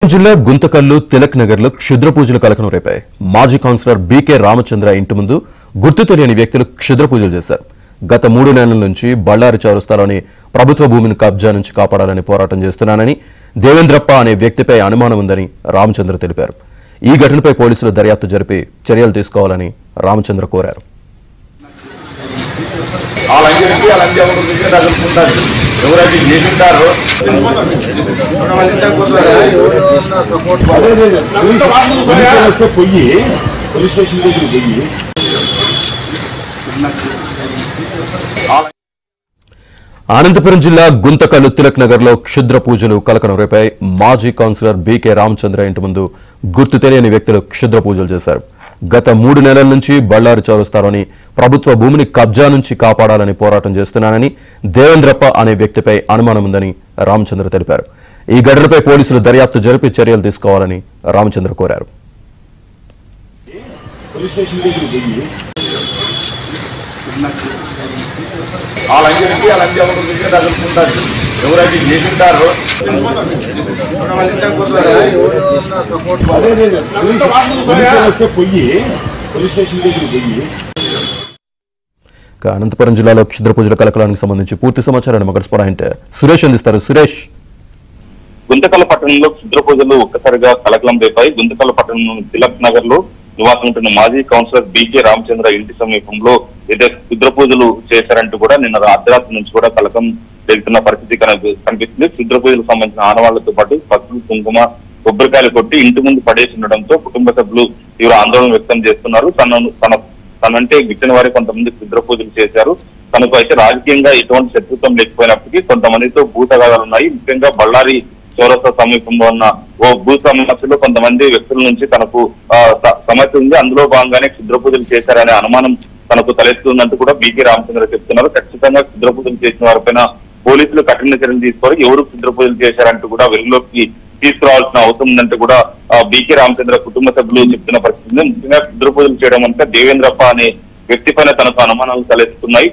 జిల్లా గుంతకల్లు తిలక్ నగర్ లో క్షుద్ర పూజలు కలకలం రేపాయి. మాజీ కౌన్సిలర్ బీకే రామచంద్ర ఇంటి ముందు గుర్తు తెలియని వ్యక్తులు క్షుద్ర పూజలు చేశారు. గత 3 నెలల నుంచి బళ్ళారి చౌరస్తాలోని ప్రభుత్వ భూమిని కబ్జా నుంచి కాపాడాలని పోరాటం చేస్తున్నానని, దేవేంద్రప్ప అనే వ్యక్తిపై అనుమానం ఉందని రామచంద్ర తెలిపారు. ఈ ఘటనపై పోలీసులు దర్యాప్తు జరిపి చర్యలు తీసుకోవాలని రామచంద్ర కోరారు. అనంతపురం జిల్లా గుంతకల్లు తిలక్ నగర్ లో క్షుద్ర పూజలు కలకలం రేపాయి. మాజీ కౌన్సిలర్ బీకే రామచంద్ర ఇంటి ముందు గుర్తు తెలియని వ్యక్తులు క్షుద్ర పూజలు చేశారు. గత 3 నెలల నుంచి బళ్ళారి చౌరస్తాలోని ప్రభుత్వ భూమిని కబ్జా నుంచి కాపాడాలని పోరాటం చేస్తున్నానని, దేవేంద్రప్ప అనే వ్యక్తిపై అనుమానం ఉందని రామచంద్ర తెలిపారు. ఈ ఘటనపై పోలీసులు దర్యాప్తు జరిపి చర్యలు తీసుకోవాలని రామచంద్ర కోరారు. అనంతపురం జిల్లాలో క్షుద్ర పూజల కలకలానికి సంబంధించి పూర్తి సమాచారాన్ని మా కరెస్పాండెంట్ సురేష్ అందిస్తారు. సురేష్, గుంతకల్ పట్టణంలో క్షుద్ర పూజలు ఒక్కసారిగా కలకలం రేపాయి. గుంతకల్ పట్టణం తిలక్ నగర్ లో నివాసం ఉంటున్న మాజీ కౌన్సిలర్ బీకే రామచంద్ర ఇంటి సమీపంలో ఏదైతే క్షుద్ర పూజలు చేశారంటూ కూడా నిన్న అర్ధరాత్రి నుంచి కూడా కలకం రేగుతున్న పరిస్థితి కనిపిస్తుంది. క్షుద్ర పూజలకు సంబంధించిన ఆనవాళ్లతో పాటు పసుపు, కుంకుమ, కొబ్బరికాయలు కొట్టి ఇంటి ముందు పడేసి ఉండడంతో కుటుంబ సభ్యులు తీవ్ర ఆందోళన వ్యక్తం చేస్తున్నారు. తనంటే గిట్టిన వారి కొంతమంది క్షుద్ర పూజలు చేశారు. తనకు అయితే రాజకీయంగా ఎటువంటి శత్రుత్వం లేకపోయినప్పటికీ కొంతమందితో భూతగాదాలు ఉన్నాయి. ముఖ్యంగా బళ్ళారి చౌరస్తా సమీపంలో ఉన్న ఓ భూ సమస్యలో కొంతమంది వ్యక్తుల నుంచి తనకు సమస్య ఉంది. అందులో భాగంగానే క్షుద్ర పూజలు చేశారనే అనుమానం తనకు తలెత్తుందంటూ కూడా బీకే రామచంద్ర చెప్తున్నారు. ఖచ్చితంగా క్షుద్ర పూజలు చేసిన వారిపైన పోలీసులు కఠిన చర్యలు తీసుకోవాలి. ఎవరు క్షుద్ర పూజలు చేశారంటూ కూడా వెలుగులోకి తీసుకురావాల్సిన అవసరం ఉందంటూ కూడా బీకే రామచంద్ర కుటుంబ సభ్యులు చెప్తున్న పరిస్థితి. ముఖ్యంగా క్షుద్ర పూజలు చేయడం అంటే దేవేంద్రప్ప అనే వ్యక్తి పైన తనకు అనుమానాలు తలెత్తున్నాయి.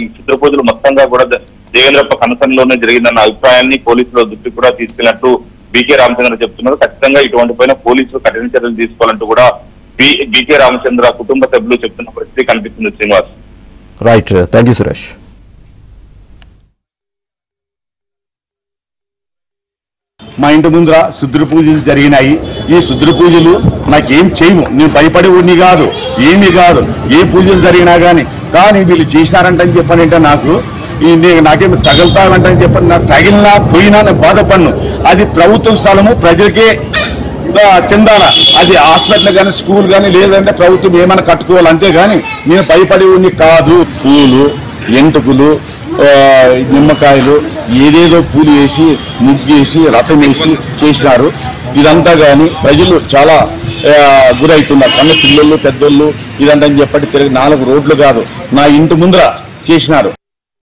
ఈ క్షుద్ర పూజలు మొత్తంగా కూడా దేవేంద్రప్ప కనసంలోనే జరిగిందన్న అభిప్రాయాన్ని పోలీసుల దృష్టికి కూడా తీసుకెళ్లినట్టు బీకే రామచంద్ర చెప్తున్నారు. ఖచ్చితంగా ఇటువంటి పైన పోలీసులు కఠిన చర్యలు తీసుకోవాలంటూ కూడా బీకే రామచంద్ర కుటుంబ సభ్యులు చెప్తున్న పరిస్థితి కనిపిస్తుంది. Srinivas, right, thank you Suresh. మా ఇంటి ముందర శుద్ర పూజలు జరిగినాయి. ఈ శుద్ర పూజలు నాకేం చేయము, నేను భయపడే ఉన్ని కాదు, ఏమీ కాదు. ఏ పూజలు జరిగినా కానీ వీళ్ళు చేసినారంటని చెప్పానంటే నాకేమి తగులుతామంటని చెప్పని, నాకు తగిలినా పోయినా నేను బాధపడను. అది ప్రభుత్వ స్థలము, ప్రజలకే చెందాల. అది హాస్పిటల్ కానీ స్కూల్ కానీ లేదంటే ప్రభుత్వం ఏమైనా కట్టుకోవాలి, అంతేగాని నేను భయపడే ఉన్ని కాదు. పూలు, ఎంటుకులు, నిమ్మకాయలు, ఏదేదో పూలు వేసి ముగ్గేసి రథం వేసి చేసినారు. ఇదంతా కానీ ప్రజలు చాలా గురవుతున్నారు. చిన్న పిల్లలు, పెద్దోళ్ళు ఇదంతా చెప్పి తిరిగి 4 రోడ్లు కాదు నా ఇంటి ముందర చేసినారు.